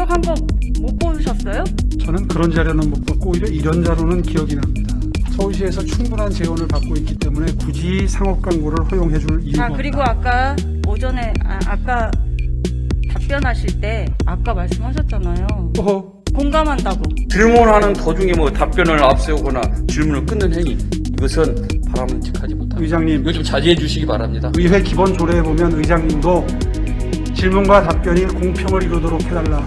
공격한 거 못 보셨어요? 저는 그런 자료는 못 받고 오히려 이런 자료는 기억이 납니다. 서울시에서 충분한 재원을 받고 있기 때문에 굳이 상업 광고를 허용해 줄 이유가 자, 그리고 없다. 아까 오전에 아까 답변하실 때 아까 말씀하셨잖아요. 공감한다고. 질문하는 도중에 뭐 답변을 앞세우거나 질문을 끊는 행위, 이것은 바람직하지 못합니다. 의장님, 이거 좀 자제해 주시기 바랍니다. 의회 기본 조례에 보면 의장님도 질문과 답변이 공평을 이루도록 해달라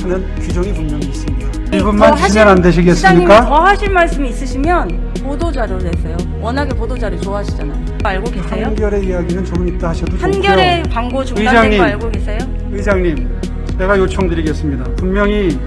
하는 규정이 분명히 있습니다. 1분만 주시면 안 시장님 되시겠습니까? 더 하실 말씀 있으시면 보도자료 내세요. 워낙에 보도자료 좋아하시잖아요. 알고 계세요? 한결의 이야기는 조금 이따 하셔도 한결의 좋고요. 광고 중단된 의장님. 거 알고 계세요? 의장님, 제가 요청드리겠습니다. 분명히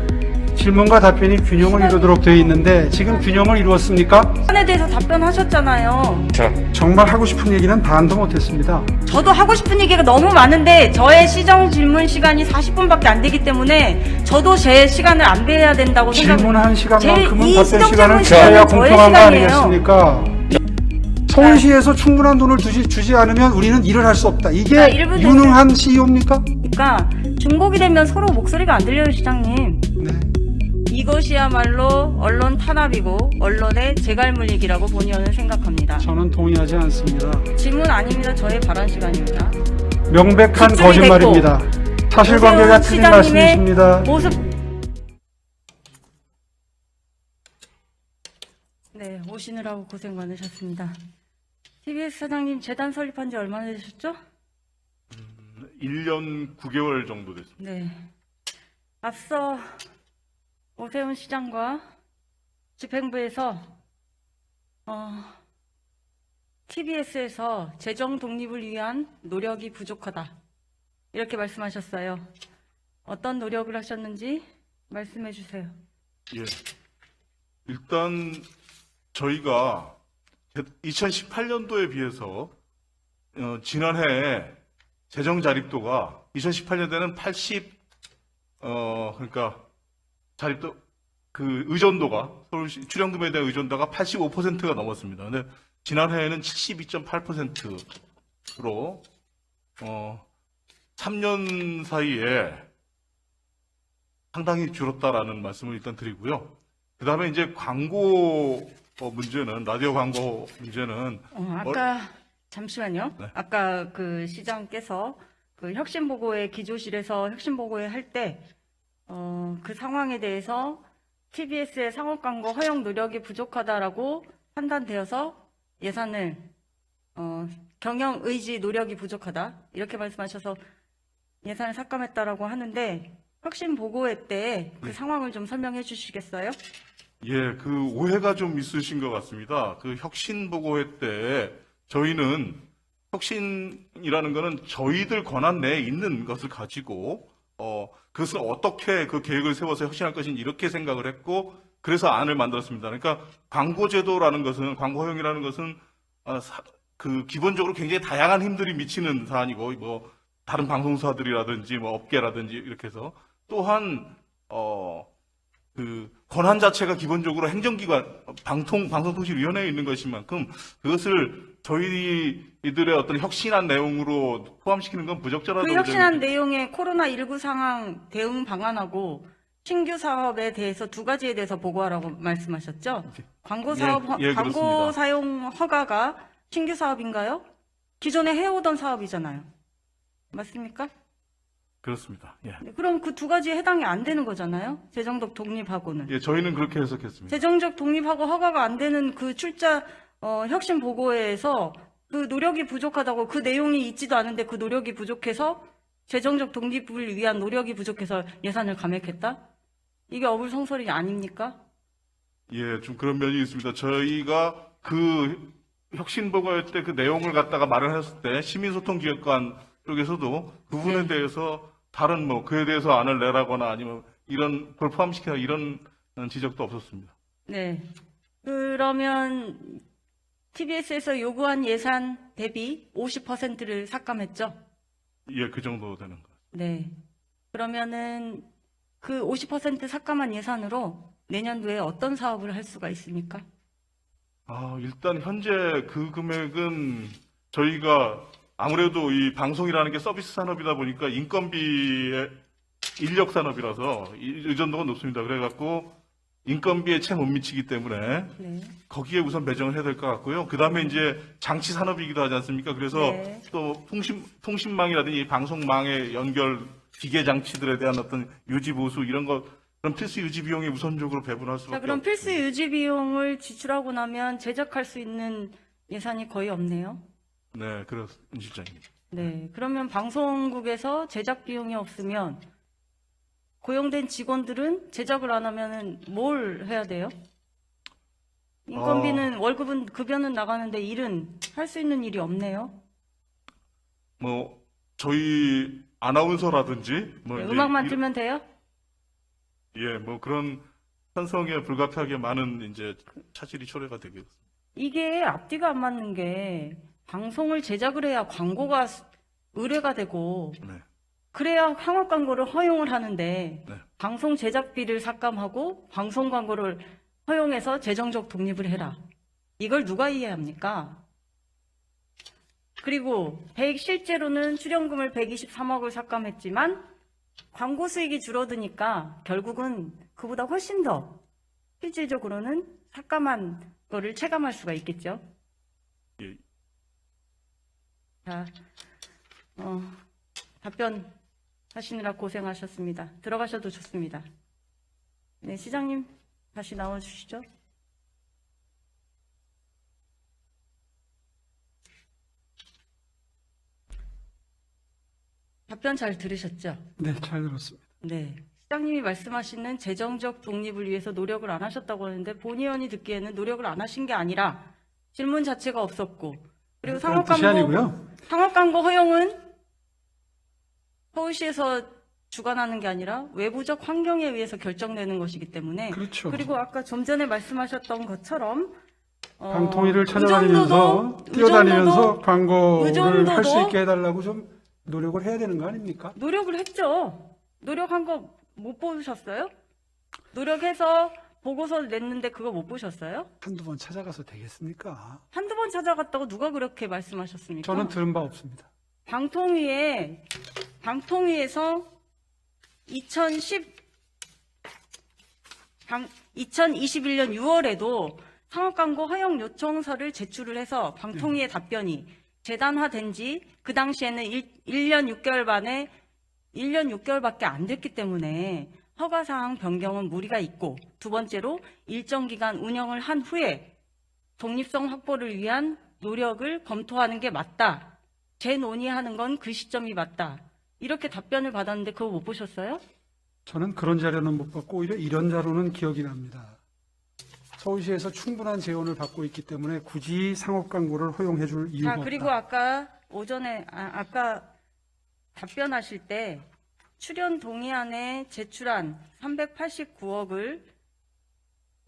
질문과 답변이 균형을 이루도록 되어 있는데 지금 균형을 이루었습니까? 사안에 대해서 답변하셨잖아요. 자, 정말 하고 싶은 얘기는 반도 못했습니다. 저도 하고 싶은 얘기가 너무 많은데 저의 시정 질문 시간이 40분밖에 안 되기 때문에 저도 제 시간을 안 배해야 된다고 질문한 시간만큼은 이 답변 시정 시간을 질문 줘야 시간은 저의 공평한 거 시간이에요. 아니겠습니까? 서울시에서 충분한 돈을 주지 않으면 우리는 일을 할 수 없다. 이게 자, 일부 유능한 CEO입니까? 그러니까 중복이 되면 서로 목소리가 안 들려요, 시장님. 네. 이것이야말로 언론 탄압이고 언론의 재갈물리기라고 본의원은 생각합니다. 저는 동의하지 않습니다. 질문 아닙니다. 저의 발언 시간입니다. 명백한 집중이 거짓말입니다. 사실관계가 오세훈 틀린 시장님의 말씀이십니다. 모습. 네, 오시느라고 고생 많으셨습니다. TBS 사장님 재단 설립한 지 얼마나 되셨죠? 1년 9개월 정도 됐습니다. 네. 앞서 오세훈 시장과 집행부에서 TBS에서 재정 독립을 위한 노력이 부족하다. 이렇게 말씀하셨어요. 어떤 노력을 하셨는지 말씀해 주세요. 예. 일단 저희가 2018년도에 비해서 지난해 재정 자립도가 2018년도에는 그러니까 자립도 그 의존도가 서울시 출연금에 대한 의존도가 85%가 넘었습니다. 근데 지난해에는 72.8%로 3년 사이에 상당히 줄었다라는 말씀을 일단 드리고요. 그 다음에 이제 광고 문제는, 라디오 광고 문제는, 잠시만요. 네. 아까 그 시장께서 그 혁신보고회 기조실에서 혁신보고회 할 때, 그 상황에 대해서 TBS의 상업광고 허용 노력이 부족하다라고 판단되어서 예산을, 경영 의지 노력이 부족하다. 이렇게 말씀하셔서 예산을 삭감했다라고 하는데, 혁신보고회 때 그 상황을 좀 설명해 주시겠어요? 예, 그 오해가 좀 있으신 것 같습니다. 그 혁신보고회 때 저희는 혁신이라는 거는 저희들 권한 내에 있는 것을 가지고 그것을 어떻게 그 계획을 세워서 혁신할 것인지 이렇게 생각을 했고 그래서 안을 만들었습니다. 그러니까 광고제도라는 것은 광고 허용이라는 것은 그 기본적으로 굉장히 다양한 힘들이 미치는 사안이고 뭐 다른 방송사들이라든지 뭐 업계라든지 이렇게 해서 또한 그 권한 자체가 기본적으로 행정기관 방송통신위원회에 있는 것인 만큼 그것을 저희들의 어떤 혁신한 내용으로 포함시키는 건 부적절하다고 그 혁신한 내용에 코로나19 상황 대응 방안하고 신규 사업에 대해서 두 가지에 대해서 보고하라고 말씀하셨죠? 광고 사업, 예, 광고 그렇습니다. 사용 허가가 신규 사업인가요? 기존에 해오던 사업이잖아요. 맞습니까? 그렇습니다. 예. 네, 그럼 그 두 가지에 해당이 안 되는 거잖아요? 재정적 독립하고는. 예, 저희는 그렇게 해석했습니다. 재정적 독립하고 허가가 안 되는 그 혁신 보고회에서 그 노력이 부족하다고 그 내용이 있지도 않은데 그 노력이 부족해서 재정적 독립을 위한 노력이 부족해서 예산을 감액했다? 이게 어불성설이 아닙니까? 예, 좀 그런 면이 있습니다. 저희가 그 혁신보고회 때 그 내용을 갖다가 마련했을 때 시민소통기획관 쪽에서도 그 부분에 대해서 다른 뭐 그에 대해서 안을 내라거나 아니면 이런 걸 포함시키라 이런 지적도 없었습니다. 네. 그러면 TBS에서 요구한 예산 대비 50%를 삭감했죠? 예, 그 정도 되는 것. 네. 그러면은 그 50% 삭감한 예산으로 내년도에 어떤 사업을 할 수가 있습니까? 일단 현재 그 금액은 저희가 아무래도 이 방송이라는 게 서비스 산업이다 보니까 인건비에 인력 산업이라서 의존도가 높습니다. 그래갖고 인건비에 채 못 미치기 때문에 네. 거기에 우선 배정을 해야 될 것 같고요. 그 다음에 이제 장치 산업이기도 하지 않습니까? 그래서 네. 또 통신망이라든지 방송망의 연결 기계 장치들에 대한 어떤 유지 보수 이런 것 그런 필수 유지 비용이 우선적으로 배분할 수밖에 자, 그럼 없습니다. 필수 유지 비용을 지출하고 나면 제작할 수 있는 예산이 거의 없네요. 네, 그렇습니다, 실장님. 네. 그러면 방송국에서 제작 비용이 없으면 고용된 직원들은 제작을 안 하면은 뭘 해야 돼요? 인건비는 월급은 급여는 나가는데 일은 할 수 있는 일이 없네요. 뭐 저희 아나운서라든지 뭐 네, 이제 음악만 틀면 돼요? 예, 뭐 그런 편성에 불가피하게 많은 이제 차질이 초래가 되겠습니다. 이게 앞뒤가 안 맞는 게 방송을 제작을 해야 광고가 의뢰가 되고 네. 그래야 상업 광고를 허용을 하는데 네. 방송 제작비를 삭감하고 방송 광고를 허용해서 재정적 독립을 해라. 이걸 누가 이해합니까? 그리고 실제로는 출연금을 123억을 삭감했지만 광고 수익이 줄어드니까 결국은 그보다 훨씬 더 실질적으로는 삭감한 거를 체감할 수가 있겠죠. 예. 자, 답변 하시느라 고생하셨습니다. 들어가셔도 좋습니다. 네, 시장님 다시 나와주시죠. 답변 잘 들으셨죠? 네, 잘 들었습니다. 네. 시장님이 말씀하시는 재정적 독립을 위해서 노력을 안 하셨다고 하는데 본 의원이 듣기에는 노력을 안 하신 게 아니라 질문 자체가 없었고 그리고 그런 뜻이 아니고요. 상업광고 허용은 서울시에서 주관하는 게 아니라 외부적 환경에 의해서 결정되는 것이기 때문에 그렇죠. 그리고 아까 좀 전에 말씀하셨던 것처럼 방통위를 찾아다니면서 뛰어다니면서 광고를 할 수 있게 해달라고 좀 노력을 해야 되는 거 아닙니까? 노력을 했죠. 노력한 거 못 보셨어요? 노력해서 보고서 냈는데 그거 못 보셨어요? 한두 번 찾아가서 되겠습니까? 한두 번 찾아갔다고 누가 그렇게 말씀하셨습니까? 저는 들은 바 없습니다. 방통위에서 2021년 6월에도 상업광고 허용 요청서를 제출을 해서 방통위의 답변이 재단화된 지 그 당시에는 1년 6개월밖에 안 됐기 때문에 허가사항 변경은 무리가 있고 두 번째로 일정 기간 운영을 한 후에 독립성 확보를 위한 노력을 검토하는 게 맞다. 재논의하는 건 그 시점이 맞다. 이렇게 답변을 받았는데 그거 못 보셨어요? 저는 그런 자료는 못 받고 오히려 이런 자료는 기억이 납니다. 서울시에서 충분한 재원을 받고 있기 때문에 굳이 상업 광고를 허용해 줄 이유가 자, 그리고 없다. 아까 오전에 아까 답변하실 때 출연 동의안에 제출한 389억을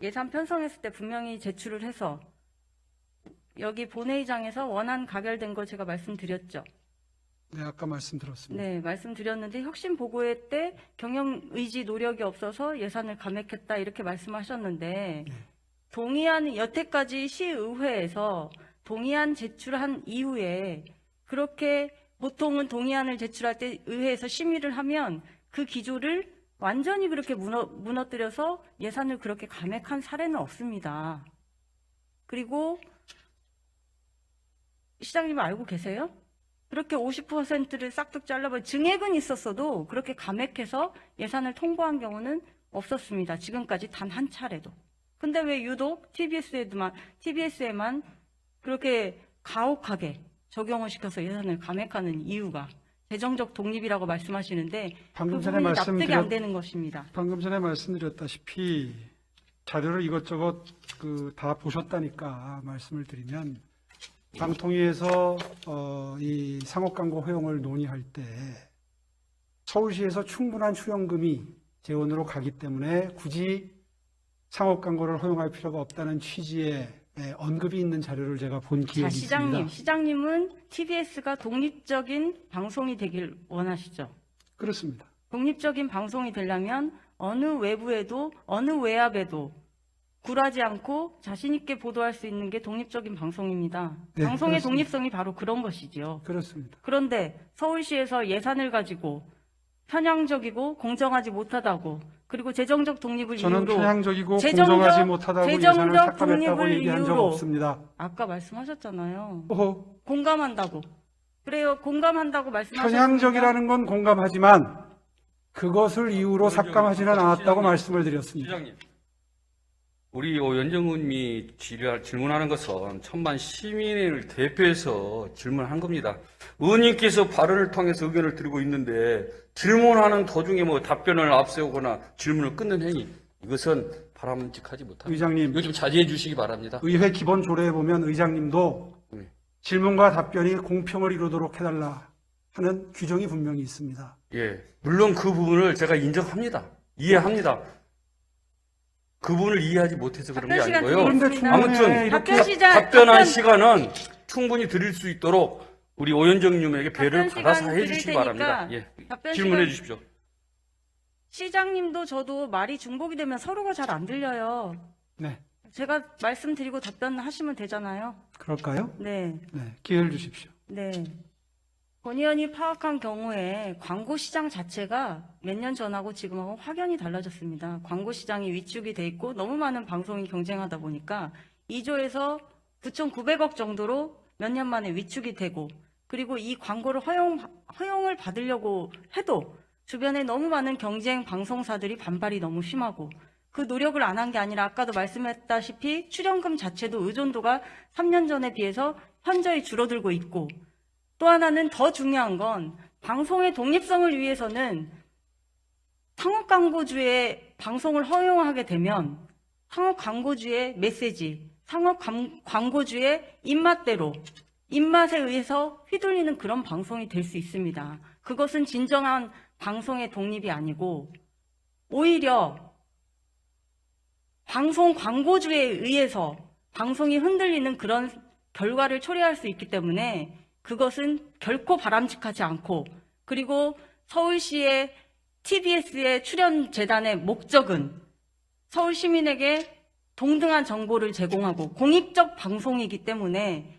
예산 편성했을 때 분명히 제출을 해서 여기 본회의장에서 원안 가결된 거 제가 말씀드렸죠. 네, 아까 말씀드렸습니다. 네, 말씀드렸는데 혁신 보고회 때 경영 의지 노력이 없어서 예산을 감액했다 이렇게 말씀하셨는데 동의안 여태까지 시의회에서 동의안 제출한 이후에 그렇게 보통은 동의안을 제출할 때 의회에서 심의를 하면 그 기조를 완전히 그렇게 무너뜨려서 예산을 그렇게 감액한 사례는 없습니다. 그리고 시장님 알고 계세요? 그렇게 50%를 싹둑 잘라버린 증액은 있었어도 그렇게 감액해서 예산을 통보한 경우는 없었습니다. 지금까지 단 한 차례도. 근데 왜 유독 TBS에만 그렇게 가혹하게 적용을 시켜서 예산을 감액하는 이유가 재정적 독립이라고 말씀하시는데 그 방금 전에 부분이 납득이 안 되는 것입니다. 방금 전에 말씀드렸다시피 자료를 이것저것 다 보셨다니까 말씀을 드리면 방통위에서 이 상업 광고 허용을 논의할 때 서울시에서 충분한 출연금이 재원으로 가기 때문에 굳이 상업 광고를 허용할 필요가 없다는 취지의 언급이 있는 자료를 제가 본 기억이 있습니다. 시장님은 TBS가 독립적인 방송이 되길 원하시죠? 그렇습니다. 독립적인 방송이 되려면 어느 외부에도 어느 외압에도 굴하지 않고 자신 있게 보도할 수 있는 게 독립적인 방송입니다. 네, 방송의 그렇습니다. 독립성이 바로 그런 것이지요. 그렇습니다. 그런데 서울시에서 예산을 가지고 편향적이고 공정하지 못하다고, 그리고 재정적 독립을 저는 이유로 편향적이고 재정적- 공정하지 못하다고 예산을 재정적 삭감했다고 독립을 얘기한 적 이유로 없습니다. 아까 말씀하셨잖아요. 오호, 공감한다고. 그래요. 공감한다고 말씀하셨습니다. 편향적이라는 건 공감하지만 그것을 이유로 삭감하지는 않았다고 말씀을 드렸습니다. 시장님, 우리 오연정님이 질문하는 것은 천만 시민을 대표해서 질문한 겁니다. 의원님께서 발언을 통해서 의견을 드리고 있는데 질문하는 도중에 뭐 답변을 앞세우거나 질문을 끊는 행위, 이것은 바람직하지 못합니다. 의장님, 이거 좀 자제해 주시기 바랍니다. 의회 기본 조례에 보면 의장님도 네. 질문과 답변이 공평을 이루도록 해달라 하는 규정이 분명히 있습니다. 예, 물론 그 부분을 제가 인정합니다. 이해합니다. 그 부분을 이해하지 못해서 그런 게 답변 시간 아니고요. 그런데 드리겠습니다. 충분히 아무튼 답변 답변한 시간은 충분히 드릴 수 있도록 우리 오연정님에게 배를 답변 받아서 시간 해주시기 드릴 바랍니다. 테니까 예, 답변 질문해 시간- 주십시오. 시장님도 저도 말이 중복이 되면 서로가 잘 안 들려요. 네, 제가 말씀드리고 답변하시면 되잖아요. 그럴까요? 네, 네, 기회를 주십시오. 네. 권 의원이 파악한 경우에 광고 시장 자체가 몇 년 전하고 지금하고 확연히 달라졌습니다. 광고 시장이 위축이 돼 있고 너무 많은 방송이 경쟁하다 보니까 2조에서 9,900억 정도로 몇 년 만에 위축이 되고, 그리고 이 광고를 허용을 받으려고 해도 주변에 너무 많은 경쟁 방송사들이 반발이 너무 심하고, 그 노력을 안 한 게 아니라 아까도 말씀했다시피 출연금 자체도 의존도가 3년 전에 비해서 현저히 줄어들고 있고, 또 하나는 더 중요한 건 방송의 독립성을 위해서는 상업 광고주의 방송을 허용하게 되면 상업 광고주의 메시지, 상업 광고주의 입맛대로, 입맛에 의해서 휘둘리는 그런 방송이 될 수 있습니다. 그것은 진정한 방송의 독립이 아니고 오히려 방송 광고주에 의해서 방송이 흔들리는 그런 결과를 초래할 수 있기 때문에 그것은 결코 바람직하지 않고, 그리고 서울시의 TBS의 출연재단의 목적은 서울 시민에게 동등한 정보를 제공하고 공익적 방송이기 때문에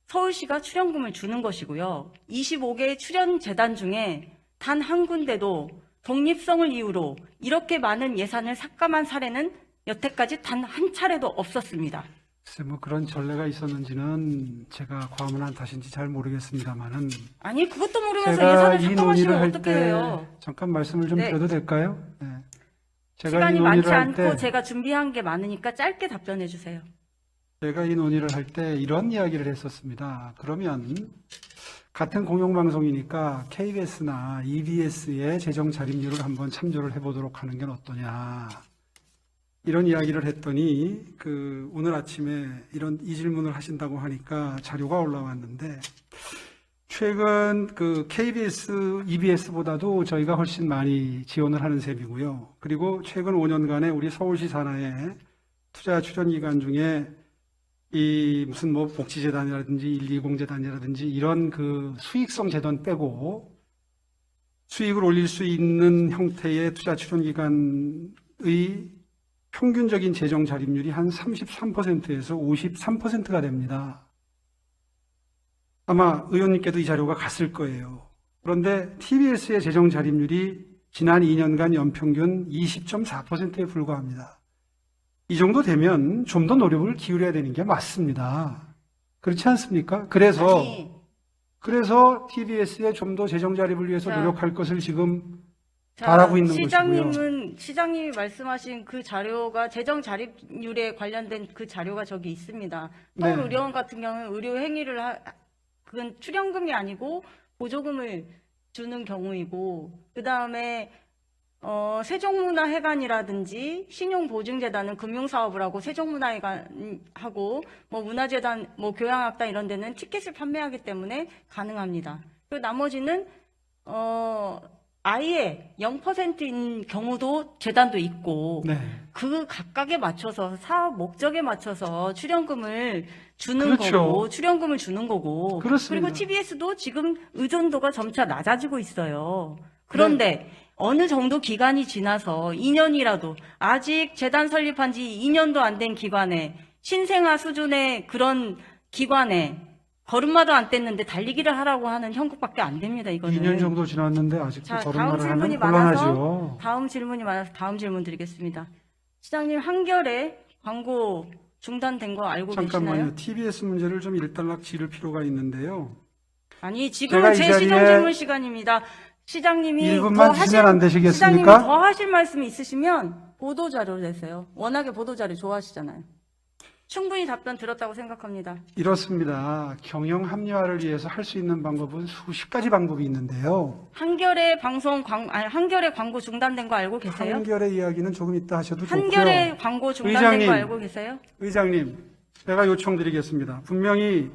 서울시가 출연금을 주는 것이고요. 25개의 출연재단 중에 단 한 군데도 독립성을 이유로 이렇게 많은 예산을 삭감한 사례는 여태까지 단 한 차례도 없었습니다. 글쎄 뭐 그런 전례가 있었는지는 제가 과문한 탓인지 잘 모르겠습니다만은 아니, 그것도 모르면서 제가 예산을 이 논의를 삭감하시면 할 어떻게 때 해요? 잠깐 말씀을 좀 네. 드려도 될까요? 네. 제가 이 시간이 많지 논의를 할 않고 때 제가 준비한 게 많으니까 짧게 답변해 주세요. 제가 이 논의를 할 때 이런 이야기를 했었습니다. 그러면 같은 공영방송이니까 KBS나 EBS의 재정 자립률을 한번 참조를 해보도록 하는 게 어떠냐. 이런 이야기를 했더니 오늘 아침에 이 질문을 하신다고 하니까 자료가 올라왔는데 최근 KBS, EBS보다도 저희가 훨씬 많이 지원을 하는 셈이고요. 그리고 최근 5년간에 우리 서울시 산하의 투자 출연 기관 중에 이 무슨 뭐 복지재단이라든지 120재단이라든지 이런 수익성 재단 빼고 수익을 올릴 수 있는 형태의 투자 출연 기관의 평균적인 재정 자립률이 한 33%에서 53%가 됩니다. 아마 의원님께도 이 자료가 갔을 거예요. 그런데 TBS의 재정 자립률이 지난 2년간 연평균 20.4%에 불과합니다. 이 정도 되면 좀 더 노력을 기울여야 되는 게 맞습니다. 그렇지 않습니까? 그래서 TBS에 좀 더 재정 자립을 위해서 자, 노력할 것을 지금 바라고 있는 것이고요. 시장님이 말씀하신 그 자료가 재정 자립률에 관련된 그 자료가 저기 있습니다. 네. 서울의료원 같은 경우는 의료 행위를 그건 출연금이 아니고 보조금을 주는 경우이고, 그 다음에 세종문화회관이라든지 신용보증재단은 금융사업을 하고, 세종문화회관하고 뭐 문화재단, 뭐 교양학단 이런 데는 티켓을 판매하기 때문에 가능합니다. 그리고 나머지는 아예 0%인 경우도 재단도 있고, 네. 그 각각에 맞춰서 사업 목적에 맞춰서 출연금을 주는 그렇죠. 거고, 출연금을 주는 거고, 그렇습니다. 그리고 TBS도 지금 의존도가 점차 낮아지고 있어요. 그런데 어느 정도 기간이 지나서 2년이라도, 아직 재단 설립한 지 2년도 안 된 기관에, 신생아 수준의 그런 기관에 걸음마도 안 뗐는데 달리기를 하라고 하는 형국밖에 안 됩니다. 이거는. 2년 정도 지났는데 아직도 자, 저런 다음 말을 하면 질문이 많아서 곤란하죠. 다음 질문이 많아서 다음 질문 드리겠습니다. 시장님, 한겨레 광고 중단된 거 알고 잠깐만요. 계시나요? TBS 문제를 좀 일단락 지를 필요가 있는데요. 아니, 제가 지금은 이 제 자리에 시정 질문 시간입니다. 시장님이 1분만 주시면 안 되시겠습니까? 시장님이 더 하실 말씀이 있으시면 보도자료를 내세요. 워낙에 보도자료 좋아하시잖아요. 충분히 답변 들었다고 생각합니다. 이렇습니다. 경영 합리화를 위해서 할 수 있는 방법은 수십 가지 방법이 있는데요. 한겨레 한겨레 광고 중단된 거 알고 계세요? 한겨레 이야기는 조금 이따 하셔도 좋고요. 한겨레 광고 중단된 의장님. 거 알고 계세요? 의장님, 제가 요청드리겠습니다. 분명히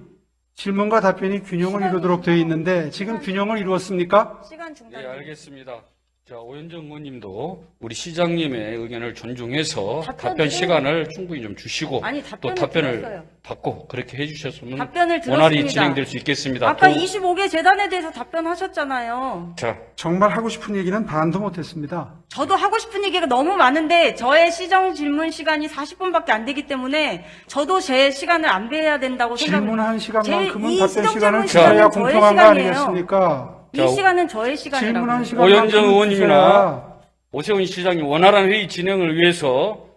질문과 답변이 균형을 시간이- 이루도록 되어 있는데 지금 균형을 이루었습니까? 시간 중단. 네, 알겠습니다. 자, 오현정 의원님도 우리 시장님의 의견을 존중해서 답변 시간을 충분히 좀 주시고 아니, 또 답변을 답변을 들었어요. 받고 그렇게 해주셨으면 답변을 원활히 들었습니다. 진행될 수 있겠습니다. 아까 또- 25개 재단에 대해서 답변하셨잖아요. 자, 정말 하고 싶은 얘기는 반도 못했습니다. 저도 하고 싶은 얘기가 너무 많은데 저의 시정 질문 시간이 40분밖에 안 되기 때문에 저도 제 시간을 안 배해야 된다고 질문한 시간만큼은 이 답변 시정 시간을 질문 주셔야 시간은 저의 공평한 거 시간이에요. 아니겠습니까? 이 자, 시간은 저의 시간이라고. 질문한 오현정 시간만큼은 의원님이나 주셔야 오세훈 시장님 원활한 회의 진행을 위해서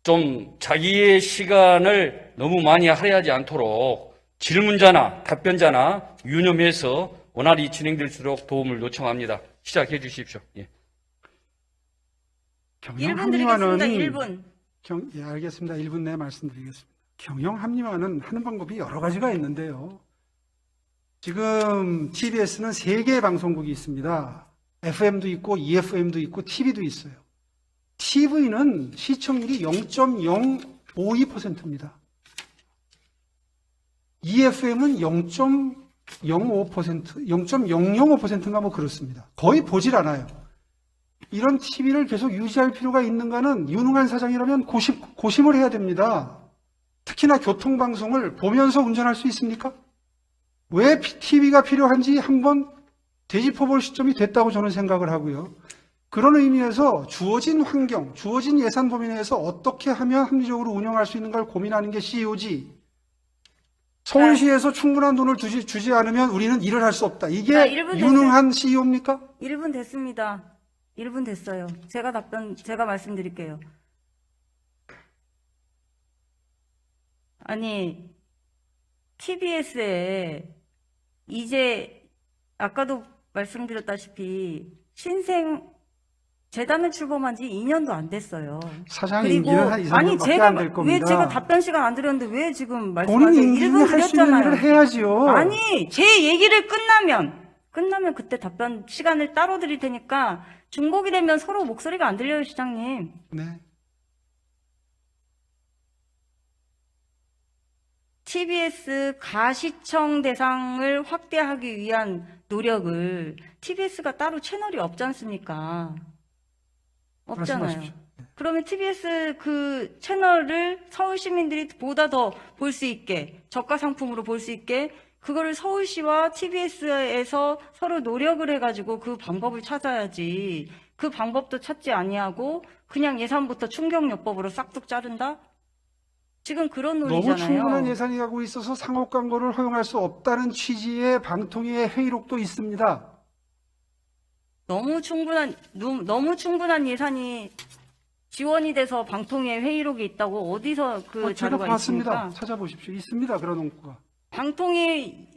좀 자기의 시간을 너무 많이 할애하지 않도록 질문자나 답변자나 유념해서 원활히 진행될수록 도움을 요청합니다. 시작해 주십시오. 예. 경영 1분 드리겠습니다. 합리화는 1분. 예, 알겠습니다. 1분 내에 말씀드리겠습니다. 경영 합리화는 하는 방법이 여러 가지가 있는데요. 지금 TBS는 3개의 방송국이 있습니다. FM도 있고 EFM도 있고 TV도 있어요. TV는 시청률이 0.052%입니다. EFM은 0.05%, 0.005%인가 뭐 그렇습니다. 거의 보질 않아요. 이런 TV를 계속 유지할 필요가 있는가는 유능한 사장이라면 고심을 해야 됩니다. 특히나 교통방송을 보면서 운전할 수 있습니까? 왜 TV가 필요한지 한번 되짚어볼 시점이 됐다고 저는 생각을 하고요. 그런 의미에서 주어진 환경, 주어진 예산 범위 내에서 어떻게 하면 합리적으로 운영할 수 있는가를 고민하는 게 CEO지. 서울시에서 충분한 돈을 주지 않으면 우리는 일을 할 수 없다. 이게 자, 1분 유능한 CEO입니까? 1분 됐습니다. 1분 됐어요. 제가 말씀드릴게요. 아니, TBS에 이제 아까도 말씀드렸다시피 재단을 출범한 지 2년도 안 됐어요. 사장 그리고 임기는 한 2, 3년밖에 안 될 겁니다. 왜 제가 답변 시간 안 드렸는데 왜 지금 본인 말씀하세요? 임기는 1분 할 수 있는 드렸잖아요. 일을 해야지요. 아니, 제 얘기를 끝나면 그때 답변 시간을 따로 드릴 테니까 중복이 되면 서로 목소리가 안 들려요, 시장님. 네. TBS 가시청 대상을 확대하기 위한 노력을 TBS가 따로 채널이 없지 않습니까? 없잖아요. 말씀하십시오. 그러면 TBS 그 채널을 서울 시민들이 보다 더 볼 수 있게, 저가 상품으로 볼 수 있게, 그거를 서울시와 TBS에서 서로 노력을 해가지고 그 방법을 찾아야지. 그 방법도 찾지 아니하고 그냥 예산부터 충격요법으로 싹둑 자른다? 지금 그런 논리잖아요. 너무 충분한 예산이 가고 있어서 상업 광고를 허용할 수 없다는 취지의 방통위의 회의록도 있습니다. 너무 충분한 예산이 지원이 돼서 방통위에 회의록이 있다고 어디서 그 제가 자료가 봤습니다. 있습니까? 찾아보십시오. 있습니다. 그런 원고가. 방통위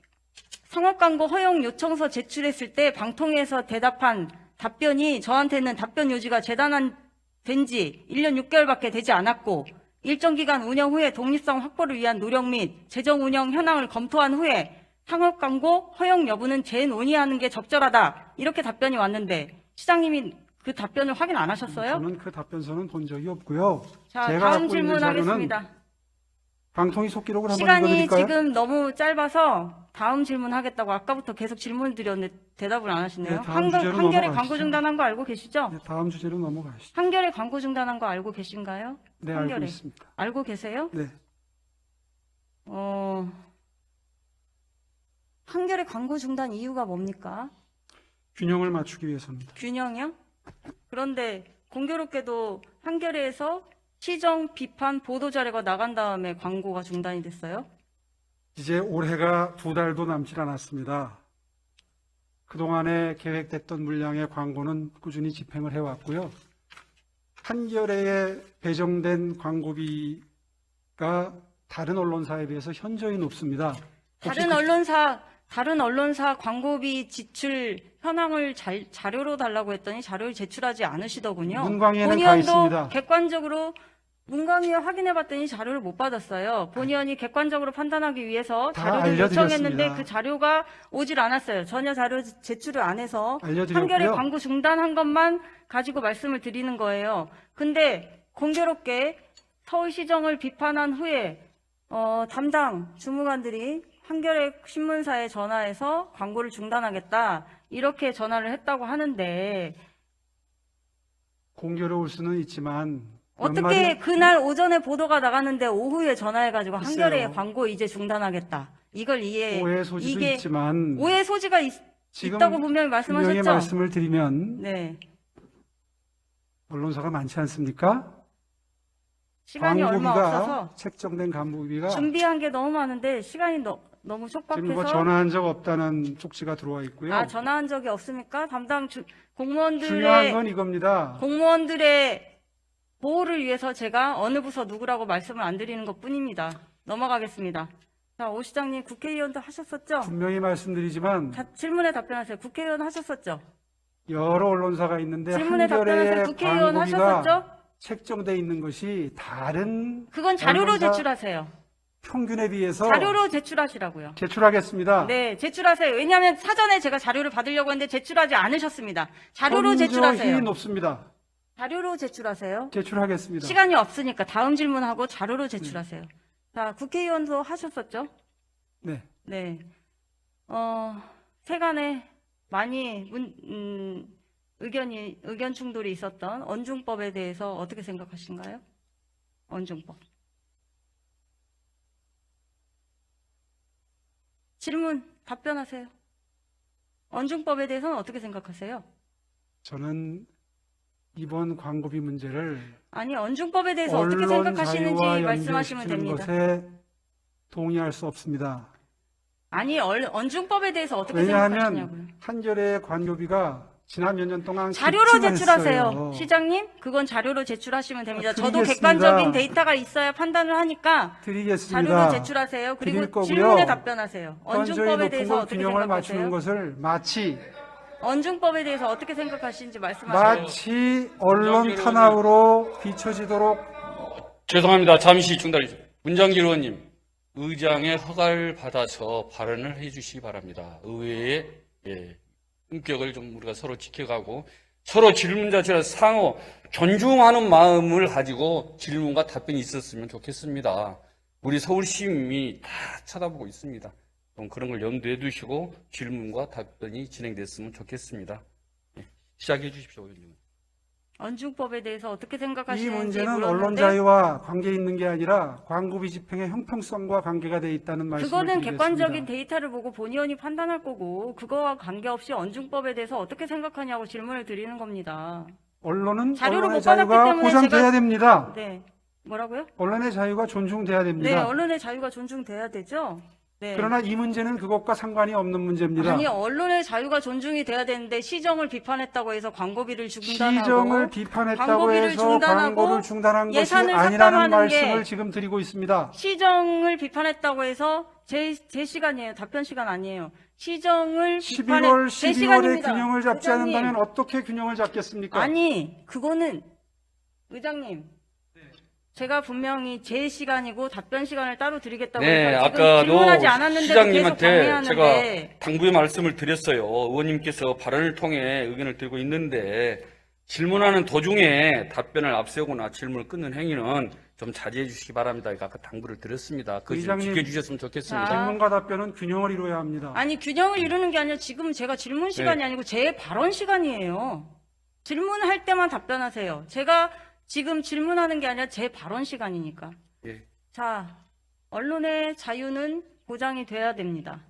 상업광고 허용 요청서 제출했을 때 방통위에서 대답한 답변이 저한테는 답변 요지가 된 지 1년 6개월밖에 되지 않았고 일정 기간 운영 후에 독립성 확보를 위한 노력 및 재정 운영 현황을 검토한 후에 상업광고 허용 여부는 재논의하는 게 적절하다. 이렇게 답변이 왔는데 시장님이 그 답변을 확인 안 하셨어요? 저는 그 답변서는 본 적이 없고요. 자, 제가 다음 갖고 있는 질문 자료는 하겠습니다. 방통위 속기록을 한번 시간이 읽어드릴까요? 지금 너무 짧아서 다음 질문 하겠다고 아까부터 계속 질문을 드렸는데 대답을 안 하시네요. 네, 다음 주제로 한겨레 넘어가시죠. 광고 중단한 거 알고 계시죠? 네, 다음 주제로 넘어가시죠. 한겨레 광고 중단한 거 알고 계신가요? 네, 알고 한겨레. 있습니다. 알고 계세요? 네. 한겨레 광고 중단 이유가 뭡니까? 균형을 맞추기 위해서입니다. 균형이요? 그런데 공교롭게도 한겨레에서 시정 비판 보도 자료가 나간 다음에 광고가 중단이 됐어요. 이제 올해가 2달도 남질 않았습니다. 그동안에 계획됐던 물량의 광고는 꾸준히 집행을 해왔고요. 한겨레에 배정된 광고비가 다른 언론사에 비해서 현저히 높습니다. 다른 언론사 광고비 지출 현황을 자료로 달라고 했더니 자료를 제출하지 않으시더군요. 문광위에는 가 본의원도 있습니다. 객관적으로 문광위에 확인해 봤더니 자료를 못 받았어요. 본의원이 객관적으로 판단하기 위해서 다 자료를 알려드렸습니다. 요청했는데 그 자료가 오질 않았어요. 전혀 자료 제출을 안 해서 알려드렸고요. 한겨레 광고 중단한 것만 가지고 말씀을 드리는 거예요. 근데 공교롭게 서울시정을 비판한 후에 담당 주무관들이 한겨레 신문사에 전화해서 광고를 중단하겠다 이렇게 전화를 했다고 하는데 공교로울 수는 있지만 어떻게 그날 오전에 보도가 나갔는데 오후에 전화해가지고 글쎄요. 한겨레 광고 이제 중단하겠다 이걸 오해 소지도 이게 있지만 오해 소지가 지금 있다고 분명히 분명히 말씀하셨죠? 말씀을 드리면 네, 언론사가 많지 않습니까? 시간이 얼마 광고비가 없어서 책정된 광고비가 준비한 게 너무 많은데 시간이 너무 지금 촉박해서 뭐 전화한 적 없다는 쪽지가 들어와 있고요. 전화한 적이 없습니까? 담당 중요한 공무원들의 건 이겁니다. 보호를 위해서 제가 어느 부서 누구라고 말씀을 안 드리는 것 뿐입니다. 넘어가겠습니다. 자, 오 시장님 국회의원도 하셨었죠? 분명히 말씀드리지만 질문에 답변하세요. 국회의원 하셨었죠? 여러 언론사가 있는데 질문에 답변하세요. 한겨레의 국회의원 광고비가 하셨었죠? 책정돼 있는 것이 다른 그건 자료로 언론사 제출하세요. 평균에 비해서 자료로 제출하시라고요. 제출하겠습니다. 네, 제출하세요. 왜냐하면 사전에 제가 자료를 받으려고 했는데 제출하지 않으셨습니다. 자료로 현저히 제출하세요. 높습니다. 자료로 제출하세요. 제출하겠습니다. 시간이 없으니까 다음 질문하고 자료로 제출하세요. 자, 국회의원도 하셨었죠? 네. 네. 세간에 많이 의견 충돌이 있었던 언중법에 대해서 어떻게 생각하신가요? 언중법. 질문 답변하세요. 언중법에 대해서는 어떻게 생각하세요? 저는 이번 광고비 문제를 아니, 언중법에 대해서 어떻게 언론 생각하시는지 자유와 말씀하시면 연결시키는 됩니다. 것에 동의할 수 없습니다. 아니, 언중법에 대해서 어떻게 왜냐하면 생각하시냐고요. 한겨레 광고비가 지난 몇 년 동안 자료로 급증을 제출하세요. 했어요. 시장님, 그건 자료로 제출하시면 됩니다. 저도 드리겠습니다. 객관적인 데이터가 있어야 판단을 하니까 드리겠습니다. 자료로 제출하세요. 그리고 드릴 거고요. 질문에 답변하세요. 현저히 언중법에 높은 대해서 걸 어떻게 균형을 맞추는 생각하세요? 것을 마치 언중법에 대해서 어떻게 생각하시는지 말씀하세요. 마치 언론 탄압으로 비춰지도록 죄송합니다. 잠시 중단해주세요. 문장길 의원님, 의장의 허가를 받아서 발언을 해주시기 바랍니다. 의회의 품격을 좀 우리가 서로 지켜가고 서로 질문 자체를 상호 존중하는 마음을 가지고 질문과 답변이 있었으면 좋겠습니다. 우리 서울 시민이 다 쳐다보고 있습니다. 좀 그런 걸 염두에 두시고 질문과 답변이 진행됐으면 좋겠습니다. 시작해 주십시오, 의원님. 언중법에 대해서 어떻게 이 생각하시는지 문제는 언론 물었는데 자유와 관계 있는 게 아니라 광고비 집행의 형평성과 관계가 돼 있다는 말씀을 그거는 드리겠습니다. 객관적인 데이터를 보고 본의원이 판단할 거고 그거와 관계없이 언중법에 대해서 어떻게 생각하냐고 질문을 드리는 겁니다. 언론은 자료를 언론의 못 받았기 자유가 때문에 보장돼야 제가- 됩니다. 네. 뭐라고요? 언론의 자유가 존중돼야 네, 됩니다. 언론의 자유가 존중돼야 되죠. 네. 그러나 이 문제는 그것과 상관이 없는 문제입니다. 아니, 언론의 자유가 존중이 돼야 되는데 시정을 비판했다고 해서 광고비를 중단하고 시정을 비판했다고 광고비를 해서 중단하고 광고를 중단한 것이 예산을 아니라는 삭감하는 게 말씀을 지금 드리고 있습니다. 시정을 비판했다고 해서 제 시간이에요. 답변 시간 아니에요. 시정을 11월, 제 12월에 시간입니다. 균형을 잡지 의장님. 않는다면 어떻게 균형을 잡겠습니까? 아니, 그거는 의장님. 제가 분명히 제 시간이고 답변 시간을 따로 드리겠다고 네, 해서 지금 아까도 질문하지 않았는데도 계속 시장님한테 방해하는데 제가 당부의 말씀을 드렸어요. 의원님께서 발언을 통해 의견을 들고 있는데 질문하는 도중에 답변을 앞세우거나 질문을 끊는 행위는 좀 자제해 주시기 바랍니다. 아까 당부를 드렸습니다. 그거 좀 의장님, 지켜주셨으면 좋겠습니다. 자. 질문과 답변은 균형을 이루어야 합니다. 아니, 균형을 이루는 게 아니라 지금 제가 질문 시간이 네. 아니고 제 발언 시간이에요. 질문할 때만 답변하세요. 제가 지금 질문하는 게 아니라 제 발언 시간이니까. 예. 자, 언론의 자유는 보장이 돼야 됩니다.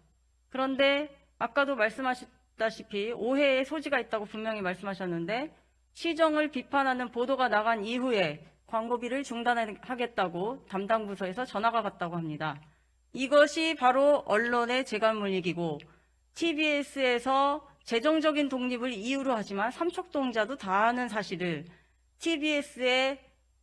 그런데 아까도 말씀하셨다시피 오해의 소지가 있다고 분명히 말씀하셨는데 시정을 비판하는 보도가 나간 이후에 광고비를 중단하겠다고 담당 부서에서 전화가 갔다고 합니다. 이것이 바로 언론의 재갈물리기고 TBS에서 재정적인 독립을 이유로 하지만 삼척동자도 다 아는 사실을 TBS의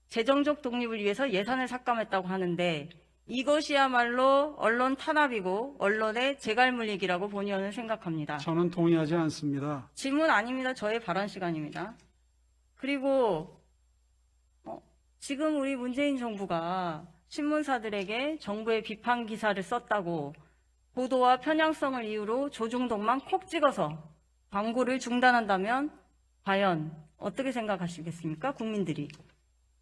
재정적 독립을 위해서 예산을 삭감했다고 하는데 이것이야말로 언론 탄압이고 언론의 재갈물리기라고 본 의원은 생각합니다. 저는 동의하지 않습니다. 질문 아닙니다. 저의 발언 시간입니다. 그리고 지금 우리 문재인 정부가 신문사들에게 정부의 비판 기사를 썼다고 보도와 편향성을 이유로 조중동만 콕 찍어서 광고를 중단한다면 과연 어떻게 생각하시겠습니까? 국민들이.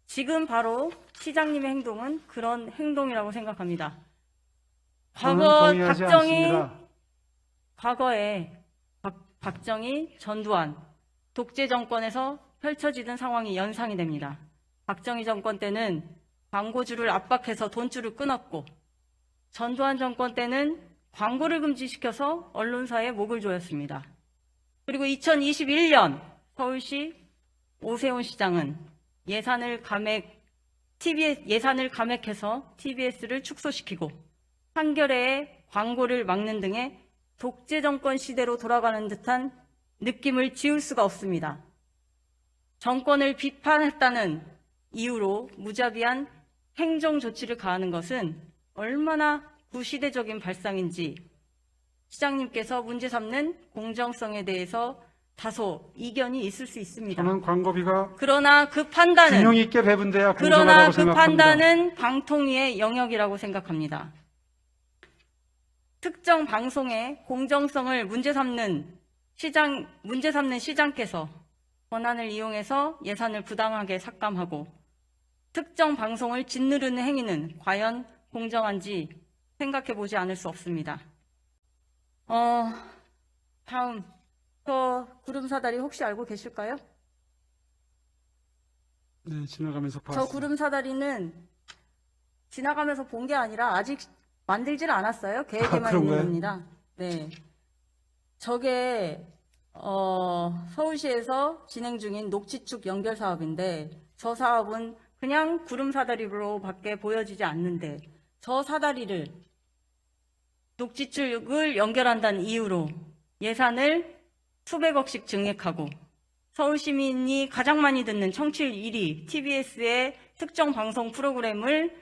지금 바로 시장님의 행동은 그런 행동이라고 생각합니다. 저는 과거 동의하지 않습니다. 과거에 박정희, 전두환 독재 정권에서 펼쳐지던 상황이 연상이 됩니다. 박정희 정권 때는 광고주를 압박해서 돈줄을 끊었고 전두환 정권 때는 광고를 금지시켜서 언론사에 목을 조였습니다. 그리고 2021년 서울시 오세훈 시장은 예산을 감액해서 TBS를 축소시키고 한겨레의 광고를 막는 등의 독재 정권 시대로 돌아가는 듯한 느낌을 지울 수가 없습니다. 정권을 비판했다는 이유로 무자비한 행정 조치를 가하는 것은 얼마나 구시대적인 발상인지 시장님께서 문제 삼는 공정성에 대해서 다소 이견이 있을 수 있습니다. 저는 광고비가 그러나 그 판단은 균형 있게 배분돼야 공정하다고 생각합니다. 판단은 방통위의 영역이라고 생각합니다. 특정 방송의 공정성을 문제 삼는 시장께서 권한을 이용해서 예산을 부당하게 삭감하고 특정 방송을 짓누르는 행위는 과연 공정한지 생각해 보지 않을 수 없습니다. 다음, 저 구름사다리 혹시 알고 계실까요? 네, 지나가면서 저 봤습니다. 구름사다리는 지나가면서 본 게 아니라 아직 만들질 않았어요. 계획에만 그런가요? 있는 겁니다. 네. 저게 서울시에서 진행 중인 녹지축 연결 사업인데 저 사업은 그냥 구름사다리로밖에 보여지지 않는데 저 사다리를 녹지축을 연결한다는 이유로 예산을 수백억씩 증액하고 서울 시민이 가장 많이 듣는 청취율 1위 TBS의 특정 방송 프로그램을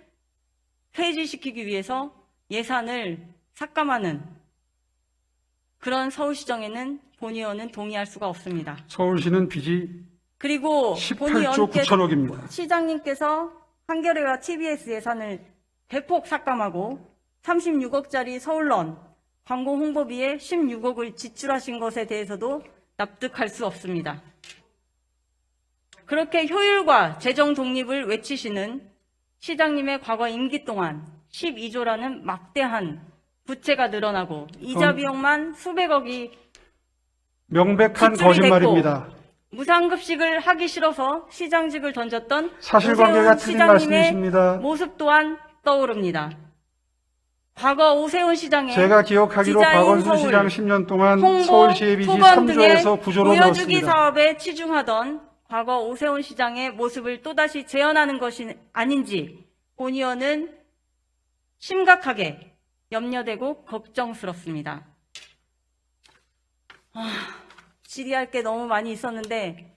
폐지시키기 위해서 예산을 삭감하는 그런 서울시정에는 본 의원은 동의할 수가 없습니다. 서울시는 빚이 그리고 본 18조 9천억입니다. 시장님께서 한겨레와 TBS 예산을 대폭 삭감하고 36억짜리 서울런 광고 홍보비에 16억을 지출하신 것에 대해서도 납득할 수 없습니다. 그렇게 효율과 재정 독립을 외치시는 시장님의 과거 임기 동안 12조라는 막대한 부채가 늘어나고 이자 비용만 수백억이 명백한 지출이 거짓말입니다. 무상급식을 하기 싫어서 시장직을 던졌던 사실관계가 오세훈 틀린 시장님의 말씀이십니다. 모습 또한 떠오릅니다. 과거 오세훈 시장의 제가 기억하기로 디자인 박원순 서울, 시장 10년 동안 홍보, 서울시의 빚이 토건 등의 3조에서 9조로 보여주기 늘었습니다. 사업에 치중하던 과거 오세훈 시장의 모습을 또다시 재현하는 것이 아닌지 본 의원은 심각하게 염려되고 걱정스럽습니다. 질의할 게 너무 많이 있었는데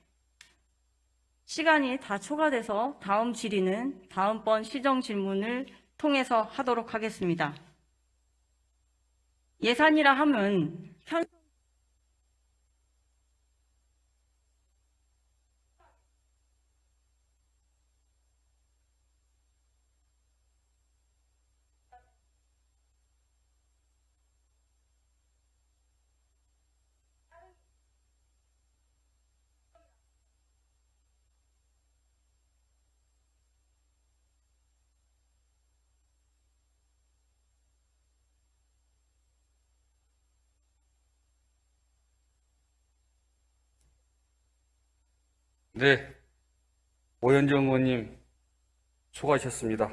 시간이 다 초과돼서 다음 질의는 다음번 시정 질문을 통해서 하도록 하겠습니다. 예산이라 함은 네, 오현정 의원님 수고하셨습니다.